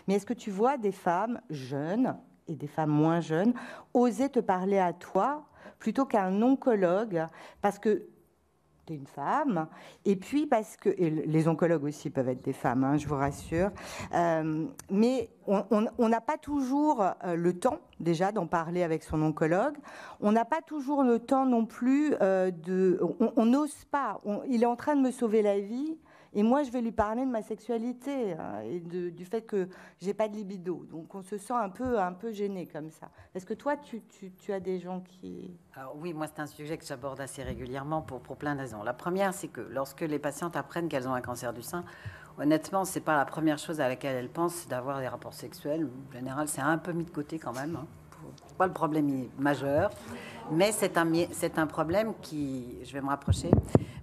Mais est-ce que tu vois des femmes jeunes et des femmes moins jeunes oser te parler à toi plutôt qu'à un oncologue, parce que tu es une femme, et puis parce que et les oncologues aussi peuvent être des femmes, hein, je vous rassure, mais on n'a pas toujours le temps déjà d'en parler avec son oncologue, on n'a pas toujours le temps non plus on n'ose pas, il est en train de me sauver la vie, et moi je vais lui parler de ma sexualité, hein, et du fait que j'ai pas de libido, donc on se sent un peu gêné comme ça. Est-ce que toi tu as des gens qui... Alors oui, moi c'est un sujet que j'aborde assez régulièrement pour plein de raisons. La première, c'est que lorsque les patientes apprennent qu'elles ont un cancer du sein, honnêtement, c'est pas la première chose à laquelle elles pensent, c'est d'avoir des rapports sexuels. En général, c'est un peu mis de côté quand même, hein. Pas le problème majeur, mais c'est un problème qui, je vais me rapprocher,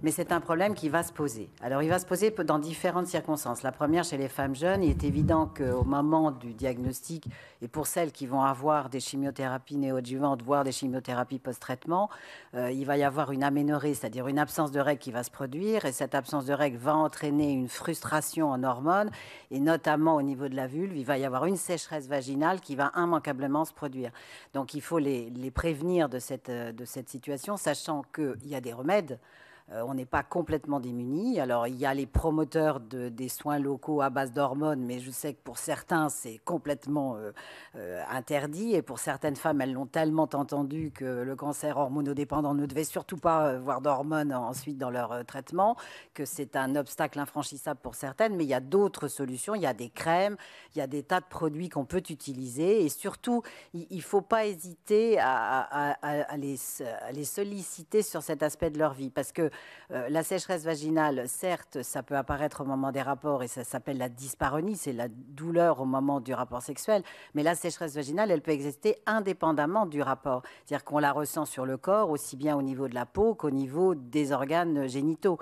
mais c'est un problème qui va se poser. Alors, il va se poser dans différentes circonstances. La première, chez les femmes jeunes, il est évident qu'au moment du diagnostic, et pour celles qui vont avoir des chimiothérapies néoadjuvantes, voire des chimiothérapies post-traitement, il va y avoir une aménorrhée, c'est-à-dire une absence de règles qui va se produire, et cette absence de règles va entraîner une frustration en hormones, et notamment au niveau de la vulve, il va y avoir une sécheresse vaginale qui va immanquablement se produire. Donc, il faut les prévenir de cette situation, sachant qu'il y a des remèdes. On n'est pas complètement démunis. Alors, il y a les promoteurs des soins locaux à base d'hormones, mais je sais que pour certains, c'est complètement interdit. Et pour certaines femmes, elles l'ont tellement entendu que le cancer hormonodépendant ne devait surtout pas voir d'hormones ensuite dans leur traitement, que c'est un obstacle infranchissable pour certaines. Mais il y a d'autres solutions. Il y a des crèmes, il y a des tas de produits qu'on peut utiliser. Et surtout, il ne faut pas hésiter à les solliciter sur cet aspect de leur vie. Parce que la sécheresse vaginale, certes, ça peut apparaître au moment des rapports et ça s'appelle la dyspareunie, c'est la douleur au moment du rapport sexuel. Mais la sécheresse vaginale, elle peut exister indépendamment du rapport. C'est-à-dire qu'on la ressent sur le corps, aussi bien au niveau de la peau qu'au niveau des organes génitaux.